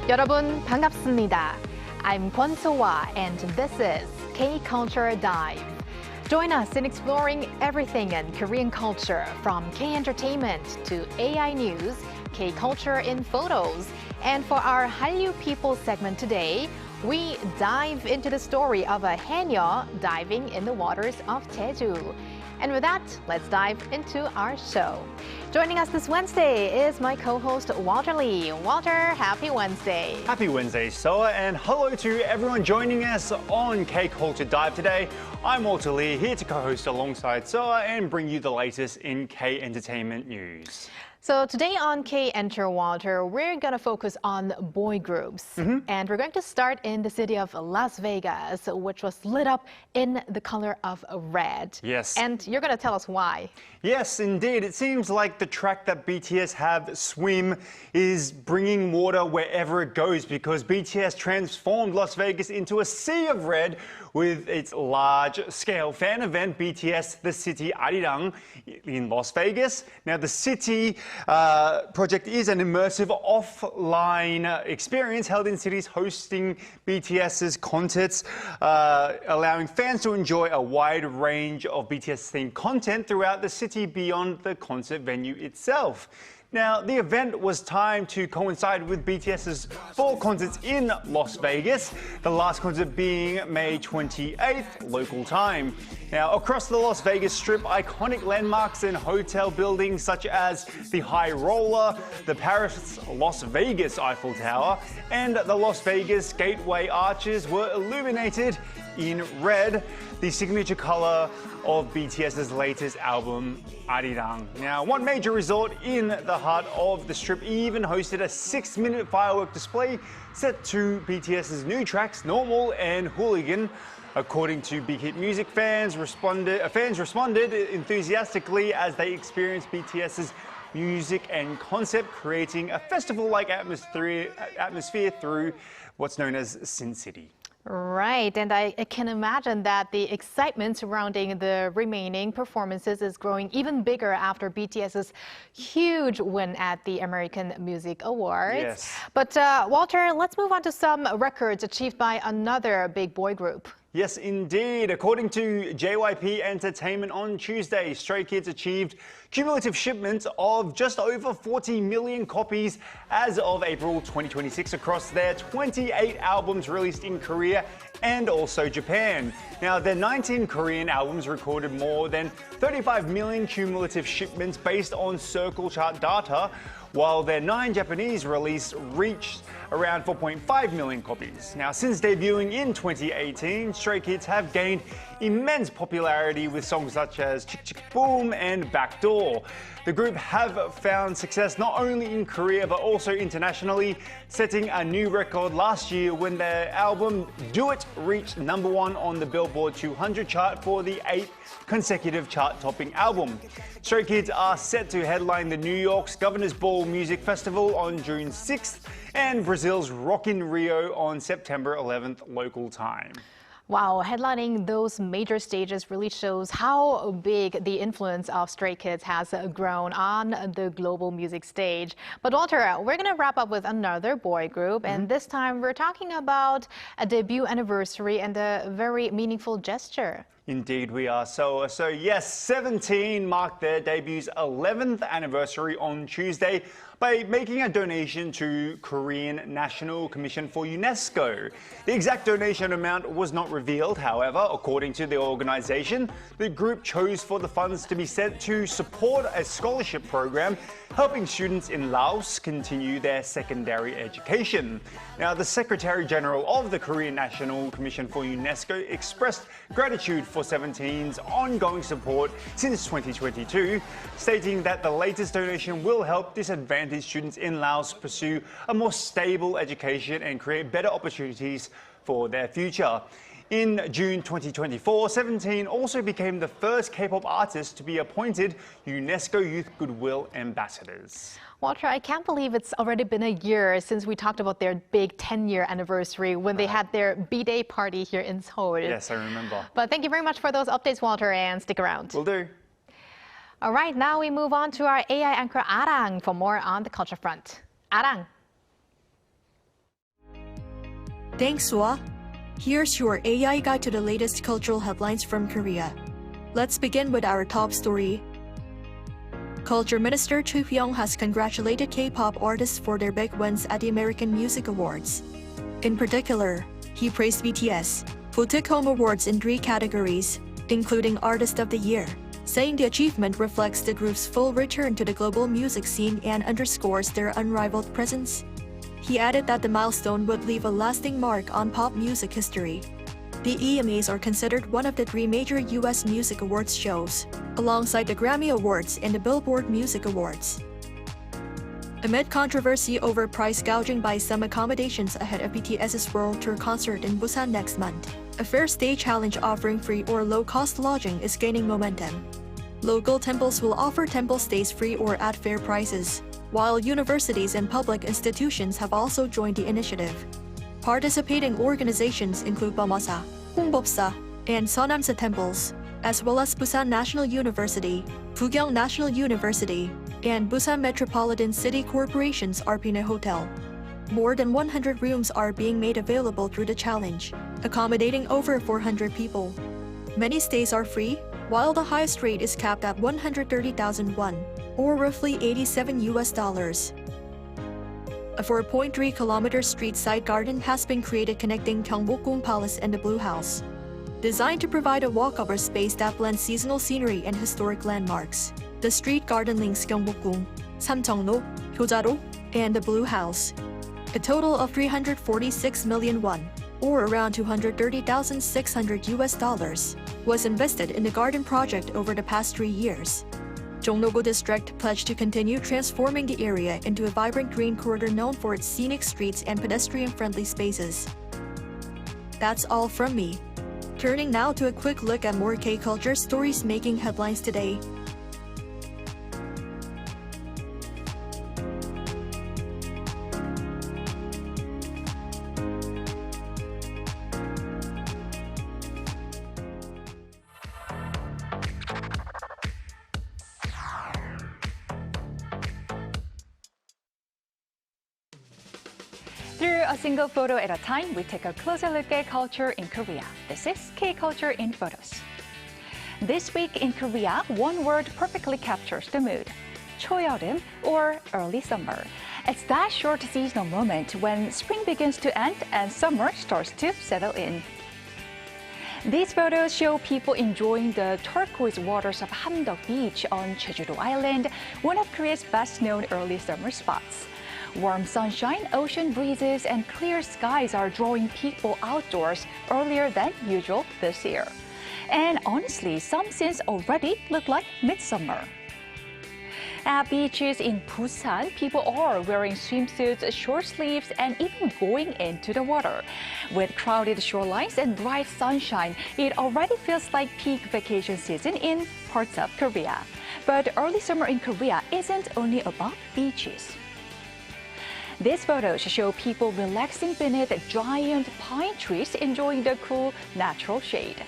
여러분 반갑습니다. I'm Kwon So-wa and this is K-Culture Dive. Join us in exploring everything in Korean culture, from K-entertainment to AI news, K-culture in photos. And for our Hallyu People segment today, we dive into the story of a haenyeo diving in the waters of Jeju. And with that, let's dive into our show. Joining us this Wednesday is my co-host Walter Lee. Walter, happy Wednesday. Happy Wednesday, Soa, and hello to everyone joining us on K-Culture Dive today. I'm Walter Lee, here to co-host alongside Soa and bring you the latest in K-entertainment news. So today on K-Enter, Walter, we're going to focus on boy groups. And we're going to start in the city of Las Vegas, which was lit up in the color of red. Yes. And you're going to tell us why. Yes, indeed. It seems like the track that BTS have, Swim, is bringing water wherever it goes because BTS transformed Las Vegas into a sea of red with its large-scale fan event, BTS The City Arirang, in Las Vegas. Now, the city project is an immersive offline experience held in cities hosting BTS's concerts, allowing fans to enjoy a wide range of BTS-themed content throughout the city beyond the concert venue itself. Now, the event was timed to coincide with BTS's 4 concerts in Las Vegas, the last concert being May 28th, local time. Now, across the Las Vegas Strip, iconic landmarks and hotel buildings such as the High Roller, the Paris Las Vegas Eiffel Tower, and the Las Vegas Gateway Arches were illuminated in red, the signature color of BTS's latest album, Arirang. Now, one major resort in the heart of the Strip even hosted a 6-minute firework display set to BTS's new tracks, Normal and Hooligan. According to Big Hit Music, fans responded enthusiastically as they experienced BTS's music and concept, creating a festival-like atmosphere through what's known as Sin City. Right, and I can imagine that the excitement surrounding the remaining performances is growing even bigger after BTS's huge win at the American Music Awards. Yes. But Walter, let's move on to some records achieved by another big boy group. Yes, indeed. According to JYP Entertainment on Tuesday, Stray Kids achieved cumulative shipments of just over 40 million copies as of April 2026 across their 28 albums released in Korea and also Japan. Now, their 19 Korean albums recorded more than 35 million cumulative shipments based on Circle Chart data, while their 9 Japanese release reached around 4.5 million copies. Now, since debuting in 2018, Stray Kids have gained immense popularity with songs such as Chick Chick Boom and Backdoor. The group have found success not only in Korea but also internationally, setting a new record last year when their album Do It reached #1 on the Billboard 200 chart for the 8th consecutive chart-topping album. Stray Kids are set to headline the New York's Governor's Ball Music Festival on June 6th and Brazil's Rock in Rio on September 11th local time. Wow, headlining those major stages really shows how big the influence of Stray Kids has grown on the global music stage. But Walter, we're going to wrap up with another boy group, and this time we're talking about a debut anniversary and a very meaningful gesture. Indeed we are. So yes, 17 marked their debut's 11th anniversary on Tuesday by making a donation to Korean National Commission for UNESCO. The exact donation amount was not revealed, however, according to the organization. The group chose for the funds to be sent to support a scholarship program helping students in Laos continue their secondary education. Now, the Secretary General of the Korean National Commission for UNESCO expressed gratitude for 17's ongoing support since 2022, stating that the latest donation will help disadvantaged students in Laos pursue a more stable education and create better opportunities for their future. In June 2024, 17 also became the first K-pop artist to be appointed UNESCO Youth Goodwill Ambassadors. Walter, I can't believe it's already been a year since we talked about their big 10-year anniversary when they had their B-Day party here in Seoul. Yes, I remember. But thank you very much for those updates, Walter, and stick around. Will do. All right, now we move on to our AI anchor Arang for more on the culture front. Arang. Thanks, Swa. Here's your AI guide to the latest cultural headlines from Korea. Let's begin with our top story. Culture Minister Chu Hyung has congratulated K-pop artists for their big wins at the American Music Awards. In particular, he praised BTS, who took home awards in 3 categories, including Artist of the Year, saying the achievement reflects the group's full return to the global music scene and underscores their unrivaled presence. He added that the milestone would leave a lasting mark on pop music history. The EMAs are considered one of the 3 major U.S. music awards shows, alongside the Grammy Awards and the Billboard Music Awards. Amid controversy over price gouging by some accommodations ahead of BTS's World Tour concert in Busan next month, a fair stay challenge offering free or low-cost lodging is gaining momentum. Local temples will offer temple stays free or at fair prices, while universities and public institutions have also joined the initiative. Participating organizations include Bamasa, Hongbopsa, and Sonamsa temples, as well as Busan National University, Pugyong National University, and Busan Metropolitan City Corporation's Arpine Hotel. More than 100 rooms are being made available through the challenge, accommodating over 400 people. Many stays are free, while the highest rate is capped at 130,000 won, or roughly $87. A 4.3-kilometer street-side garden has been created connecting Gyeongbokgung Palace and the Blue House, designed to provide a walkover space that blends seasonal scenery and historic landmarks. The street garden links Gyeongbokgung, Samcheongno, Hyojaro, and the Blue House. A total of 346 million won, or around $230,600, was invested in the garden project over the past 3 years. Jongno-gu District pledged to continue transforming the area into a vibrant green corridor known for its scenic streets and pedestrian-friendly spaces. That's all from me. Turning now to a quick look at more K-culture stories making headlines today. Through a single photo at a time, we take a closer look at culture in Korea. This is K-Culture in Photos. This week in Korea, one word perfectly captures the mood: 초여름, or early summer. It's that short seasonal moment when spring begins to end and summer starts to settle in. These photos show people enjoying the turquoise waters of Hamdeok Beach on Jeju Island, one of Korea's best-known early summer spots. Warm sunshine, ocean breezes, and clear skies are drawing people outdoors earlier than usual this year. And honestly, some scenes already look like midsummer. At beaches in Busan, people are wearing swimsuits, short sleeves, and even going into the water. With crowded shorelines and bright sunshine, it already feels like peak vacation season in parts of Korea. But early summer in Korea isn't only about beaches. These photos show people relaxing beneath giant pine trees, enjoying the cool, natural shade.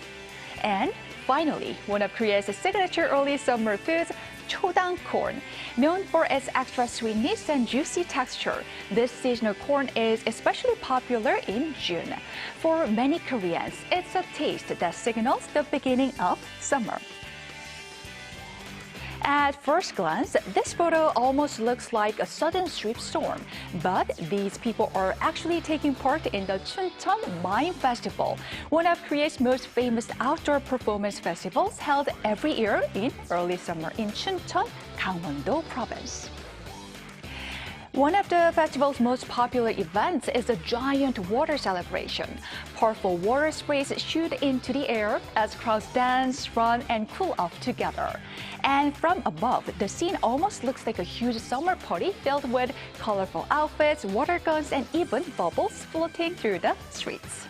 And finally, one of Korea's signature early summer foods, chodang corn. Known for its extra sweetness and juicy texture, this seasonal corn is especially popular in June. For many Koreans, it's a taste that signals the beginning of summer. At first glance, this photo almost looks like a sudden sweep storm, but these people are actually taking part in the Chuncheon Mime Festival, one of Korea's most famous outdoor performance festivals held every year in early summer in Chuncheon, Gangwon-do Province. One of the festival's most popular events is a giant water celebration. Powerful water sprays shoot into the air as crowds dance, run, and cool off together. And from above, the scene almost looks like a huge summer party filled with colorful outfits, water guns, and even bubbles floating through the streets.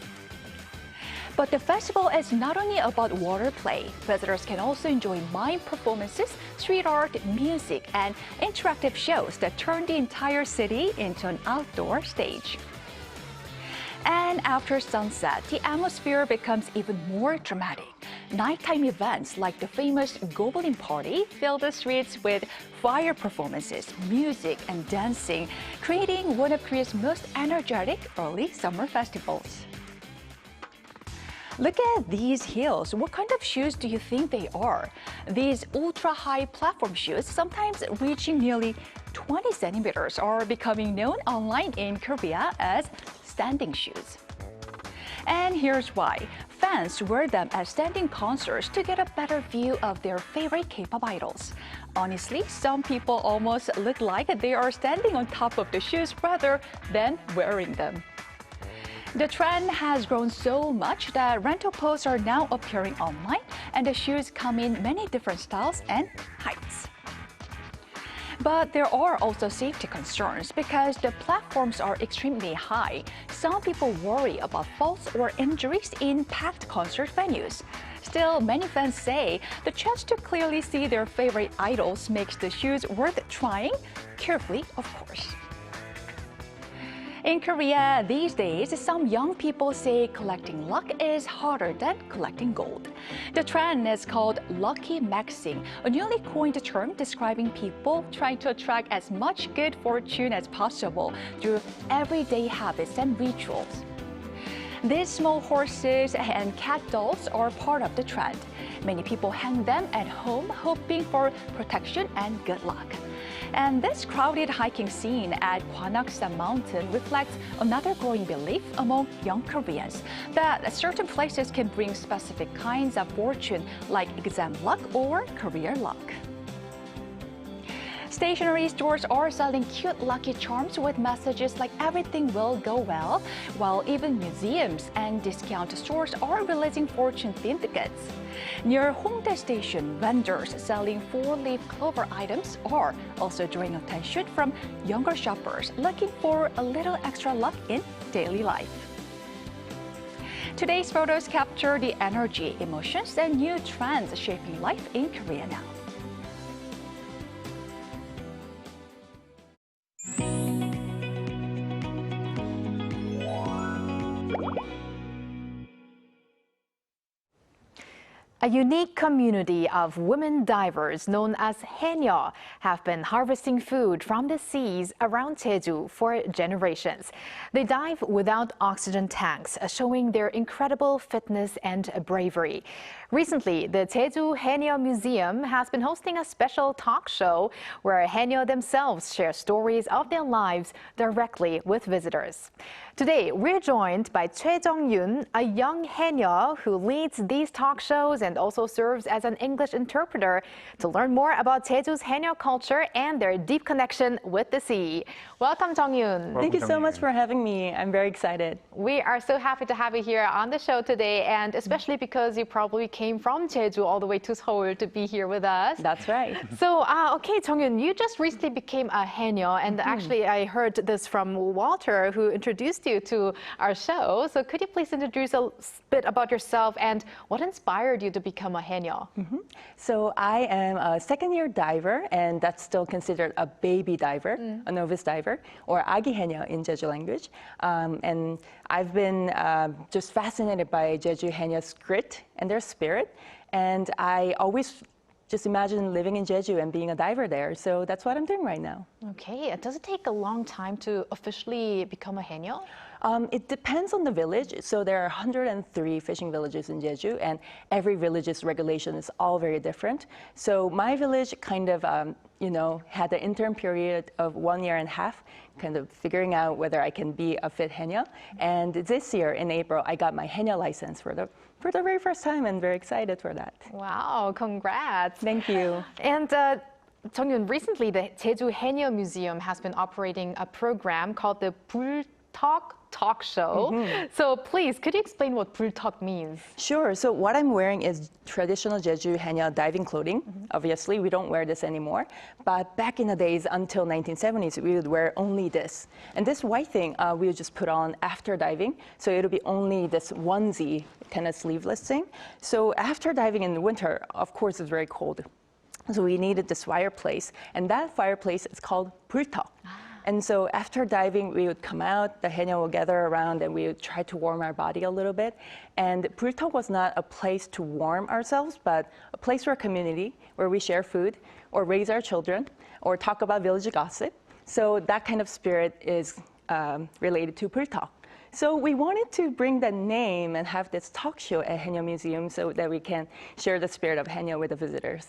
But the festival is not only about water play. Visitors can also enjoy mime performances, street art, music, and interactive shows that turn the entire city into an outdoor stage. And after sunset, the atmosphere becomes even more dramatic. Nighttime events like the famous Goblin Party fill the streets with fire performances, music, and dancing, creating one of Korea's most energetic early summer festivals. Look at these heels. What kind of shoes do you think they are? These ultra-high platform shoes, sometimes reaching nearly 20 centimeters, are becoming known online in Korea as standing shoes. And here's why. Fans wear them at standing concerts to get a better view of their favorite K-pop idols. Honestly, some people almost look like they are standing on top of the shoes rather than wearing them. The trend has grown so much that rental posts are now appearing online, and the shoes come in many different styles and heights. But there are also safety concerns because the platforms are extremely high. Some people worry about falls or injuries in packed concert venues. Still, many fans say the chance to clearly see their favorite idols makes the shoes worth trying, carefully, of course. In Korea these days, some young people say collecting luck is harder than collecting gold. The trend is called lucky maxing, a newly coined term describing people trying to attract as much good fortune as possible through everyday habits and rituals. These small horses and cat dolls are part of the trend. Many people hang them at home, hoping for protection and good luck. And this crowded hiking scene at Gwanaksan Mountain reflects another growing belief among young Koreans that certain places can bring specific kinds of fortune, like exam luck or career luck. Stationery stores are selling cute lucky charms with messages like everything will go well, while even museums and discount stores are releasing fortune-themed goods. Near Hongdae Station, vendors selling four-leaf clover items are also drawing attention from younger shoppers looking for a little extra luck in daily life. Today's photos capture the energy, emotions, and new trends shaping life in Korea now. A unique community of women divers known as haenyeo have been harvesting food from the seas around Jeju for generations. They dive without oxygen tanks, showing their incredible fitness and bravery. Recently, the Jeju haenyeo Museum has been hosting a special talk show where haenyeo themselves share stories of their lives directly with visitors. Today, we're joined by Choi Jung-yoon, a young haenyeo who leads these talk shows and also serves as an English interpreter, to learn more about Jeju's haenyeo culture and their deep connection with the sea. Welcome, Jung-yoon. Thank you so much for having me. I'm very excited. We are so happy to have you here on the show today, and especially because you probably came from Jeju all the way to Seoul to be here with us. That's right. So, okay, Jung-yoon, you just recently became a haenyeo, and actually I heard this from Walter, who introduced you to our show. So could you please introduce a bit about yourself and what inspired you to become a haenyeo? So I am a second-year diver, and that's still considered a baby diver, a novice diver, or 아기 haenyeo in Jeju language. And I've been just fascinated by Jeju haenyeo's grit and their spirit. And I always just imagine living in Jeju and being a diver there. So that's what I'm doing right now. Okay, does it take a long time to officially become a haenyeo? It depends on the village. So there are 103 fishing villages in Jeju, and every village's regulation is all very different. So my village kind of, had an interim period of 1.5 years, kind of figuring out whether I can be a fit haenyeo. And this year in April, I got my haenyeo license for the very first time, and very excited for that. Wow, congrats. Thank you. And Jung-yoon, recently the Jeju haenyeo Museum has been operating a program called the Talk Show. So please, could you explain what Talk means? Sure. So what I'm wearing is traditional Jeju haenyeo diving clothing. Obviously, we don't wear this anymore. But back in the days, until 1970s, we would wear only this. And this white thing, we would just put on after diving. So it'll be only this onesie, kind of sleeveless thing. So after diving in the winter, of course, it's very cold. So we needed this fireplace. And that fireplace is called 불떡. And so after diving, we would come out, the haenyeo will gather around, and we would try to warm our body a little bit. And Bultak was not a place to warm ourselves, but a place for a community where we share food or raise our children or talk about village gossip. So that kind of spirit is related to Bultak. So we wanted to bring that name and have this talk show at haenyeo Museum so that we can share the spirit of haenyeo with the visitors.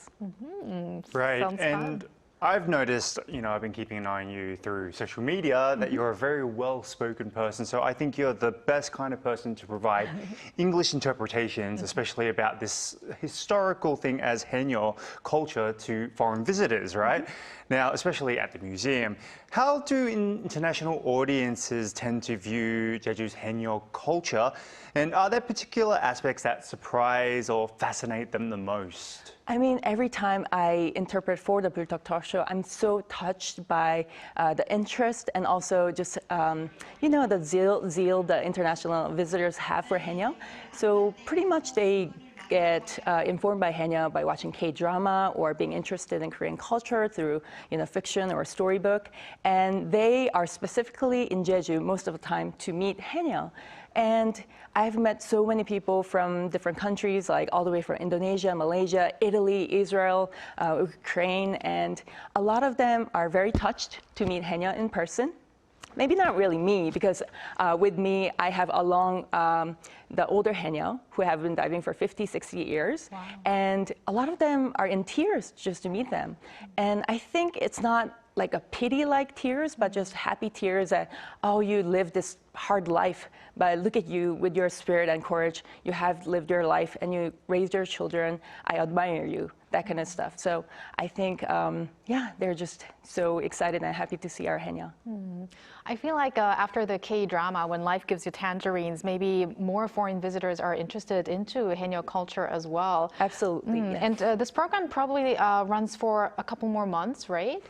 Right, Sounds and fun. I've noticed, I've been keeping an eye on you through social media, that you're a very well-spoken person. So I think you're the best kind of person to provide English interpretations, especially about this historical thing as haenyeo culture to foreign visitors, right? Now, especially at the museum, how do international audiences tend to view Jeju's haenyeo culture? And are there particular aspects that surprise or fascinate them the most? I mean, every time I interpret for the Bultak talk show, I'm so touched by the interest and also just, the zeal the international visitors have for haenyeo. So pretty much they get informed by haenyeo by watching K-drama or being interested in Korean culture through fiction or storybook. And they are specifically in Jeju most of the time to meet haenyeo. And I've met so many people from different countries, like all the way from Indonesia, Malaysia, Italy, Israel, Ukraine, and a lot of them are very touched to meet haenyeo in person. Maybe not really me, because with me, I have along the older haenyeo who have been diving for 50, 60 years. Wow. And a lot of them are in tears just to meet them. And I think it's not like a pity-like tears, but just happy tears that, oh, you lived this hard life, but look at you with your spirit and courage. You have lived your life and you raised your children. I admire you, that kind of stuff. So I think, they're just so excited and happy to see our haenyeo. I feel like after the K-drama, when life gives you tangerines, maybe more foreign visitors are interested into haenyeo culture as well. Absolutely. Yes. And this program probably runs for a couple more months, right?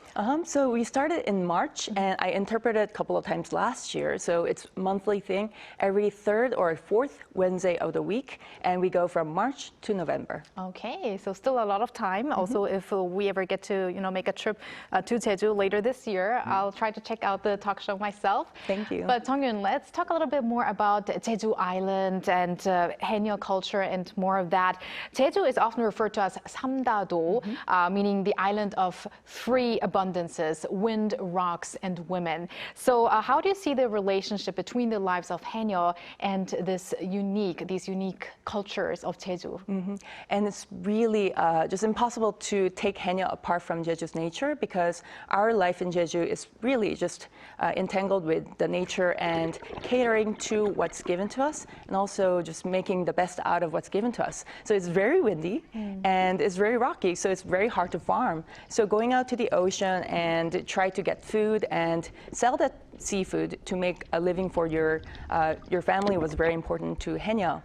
So we started in March, and I interpreted a couple of times last year. So it's a monthly thing, every third or fourth Wednesday of the week, and we go from March to November. Okay, so still a lot of time. Also, if we ever get to make a trip to Jeju later this year, I'll try to check out the talk show myself. Thank you. But Sung-Yoon, let's talk a little bit more about Jeju Island and haenyeo culture and more of that. Jeju is often referred to as Samdado, meaning the island of three abundances: wind, rocks, and women. So how do you see the relationship between the lives of haenyeo and these unique cultures of Jeju? And it's really just impossible to take haenyeo apart from Jeju's nature, because our life in Jeju is really just entangled with the nature and catering to what's given to us, and also just making the best out of what's given to us. So it's very windy and it's very rocky, so it's very hard to farm. So going out to the ocean and try to get food and sell that seafood to make a living for your family was very important to haenyeo.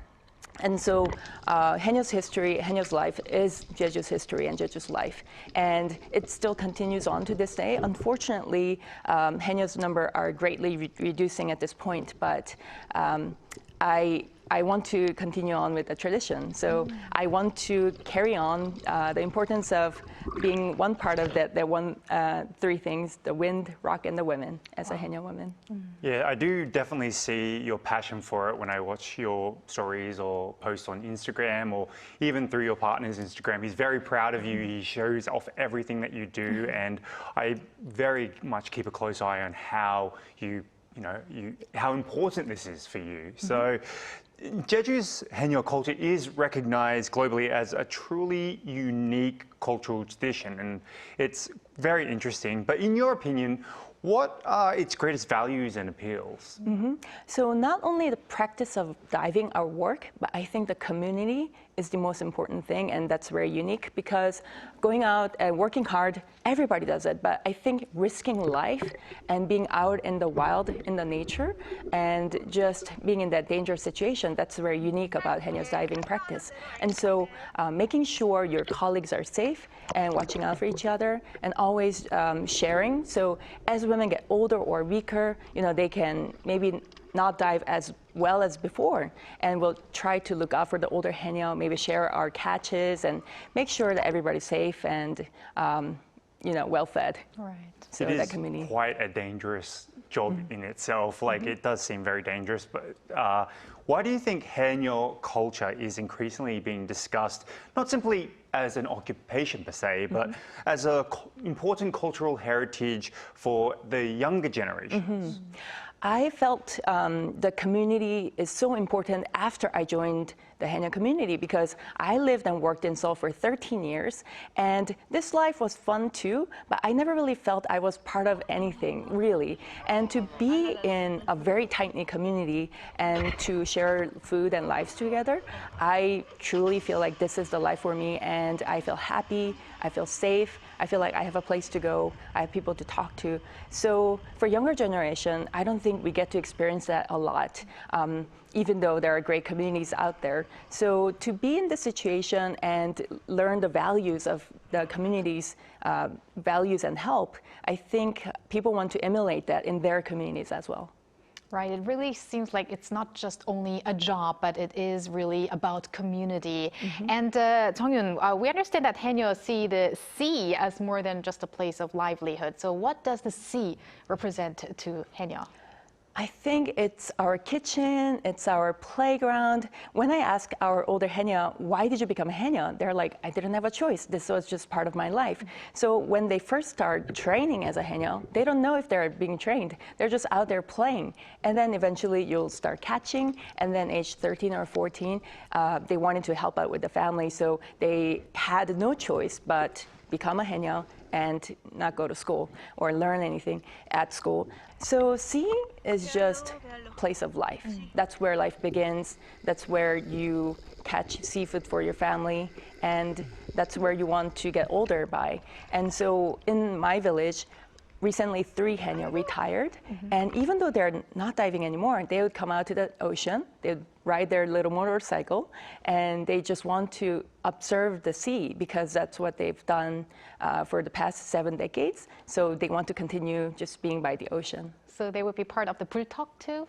And so haenyeo's history, haenyeo's life is Jeju's history and Jeju's life. And it still continues on to this day. Unfortunately, haenyeo's number are greatly reducing at this point, but I want to continue on with the tradition. So I want to carry on the importance of being one part of that three things: the wind, rock, and the women, as a haenyeo woman. Yeah, I do definitely see your passion for it when I watch your stories or posts on Instagram, or even through your partner's Instagram. He's very proud of you. He shows off everything that you do, and I very much keep a close eye on how how important this is for you. So Jeju's haenyeo culture is recognized globally as a truly unique cultural tradition, and it's very interesting. But in your opinion, what are its greatest values and appeals? So not only the practice of diving our work, but I think the community is the most important thing, and that's very unique, because going out and working hard, everybody does it, but I think risking life and being out in the wild, in the nature, and just being in that dangerous situation, that's very unique about haenyeo diving practice. And so making sure your colleagues are safe and watching out for each other, and always sharing. So as women get older or weaker, they can maybe not dive as well as before, and we'll try to look out for the older haenyeo, maybe share our catches and make sure that everybody's safe and well fed. Right. So it that is community. quite a dangerous job in itself. Like it does seem very dangerous. But why do you think haenyeo culture is increasingly being discussed, not simply as an occupation per se, but as an important cultural heritage for the younger generations? I felt the community is so important after I joined the haenyeo community because I lived and worked in Seoul for 13 years, and this life was fun too, but I never really felt I was part of anything, really. And to be in a very tight-knit community and to share food and lives together, I truly feel like this is the life for me, and I feel happy, I feel safe, I feel like I have a place to go, I have people to talk to. So for younger generation, I don't think we get to experience that a lot, even though there are great communities out there. So to be in this situation and learn the values of the community's values and help, I think people want to emulate that in their communities as well. Right, it really seems like it's not just only a job, but it is really about community. And Jong-yoon, we understand that haenyeo see the sea as more than just a place of livelihood. So what does the sea represent to haenyeo? I think it's our kitchen, it's our playground. When I ask our older haenyeo, why did you become a haenyeo? They're like, I didn't have a choice. This was just part of my life. So when they first start training as a haenyeo, they don't know if they're being trained. They're just out there playing. And then eventually you'll start catching. And then age 13 or 14, they wanted to help out with the family. So they had no choice but become a haenyeo and not go to school or learn anything at school. So sea is just a place of life. That's where life begins. That's where you catch seafood for your family, and that's where you want to get older by. And so in my village, recently 3 haenyeo retired, and even though they're not diving anymore, they would come out to the ocean, they would ride their little motorcycle, and they just want to observe the sea because that's what they've done for the past 7 decades. So they want to continue just being by the ocean. So they would be part of the bultak too?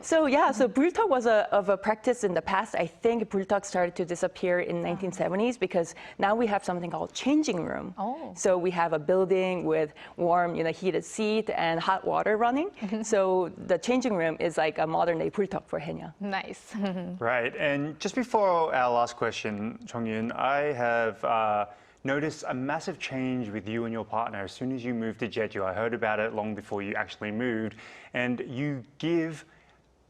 So bultak was a practice in the past. I think bultak started to disappear in 1970s because now we have something called changing room. So we have a building with warm, heated seat and hot water running. So the changing room is like a modern day bultak for haenyeo. Nice. Right, and just before our last question, Jong-yoon, I have noticed a massive change with you and your partner as soon as you moved to Jeju. I heard about it long before you actually moved, and you give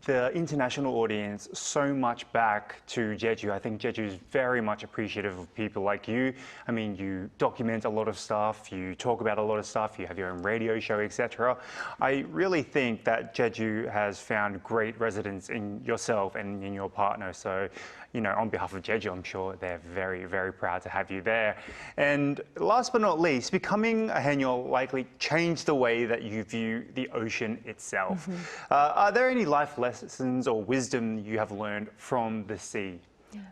the international audience so much back to Jeju. I think Jeju is very much appreciative of people like you. I mean, you document a lot of stuff, you talk about a lot of stuff, you have your own radio show, etc. I really think that Jeju has found great residence in yourself and in your partner. So, on behalf of Jeju, I'm sure they're very, very proud to have you there. And last but not least, becoming a haenyeo likely changed the way that you view the ocean itself. Are there any life lessons or wisdom you have learned from the sea?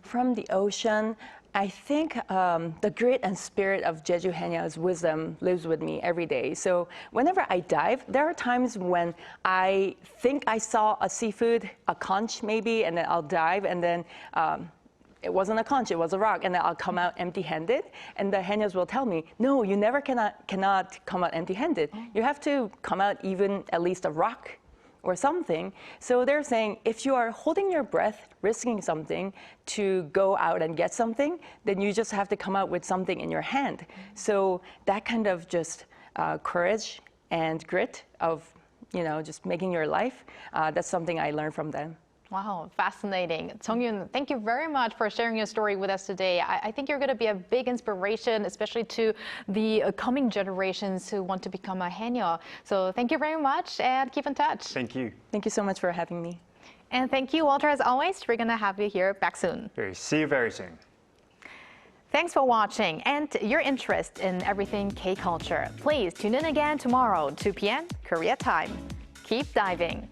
From the ocean, I think the grit and spirit of Jeju haenyeo's wisdom lives with me every day. So whenever I dive, there are times when I think I saw a seafood, a conch maybe, and then I'll dive, and then it wasn't a conch, it was a rock, and then I'll come out empty-handed. And the haenyeos will tell me, no, you never cannot come out empty-handed. You have to come out even at least a rock or something. So they're saying, if you are holding your breath, risking something to go out and get something, then you just have to come out with something in your hand. So that kind of just courage and grit of, just making your life, that's something I learned from them. Wow, fascinating. Jong-yoon, thank you very much for sharing your story with us today. I think you're going to be a big inspiration, especially to the coming generations who want to become a haenyeo. So thank you very much and keep in touch. Thank you. Thank you so much for having me. And thank you, Walter, as always. We're going to have you here back soon. See you very soon. Thanks for watching and your interest in everything K-culture. Please tune in again tomorrow, 2 p.m. Korea time. Keep diving.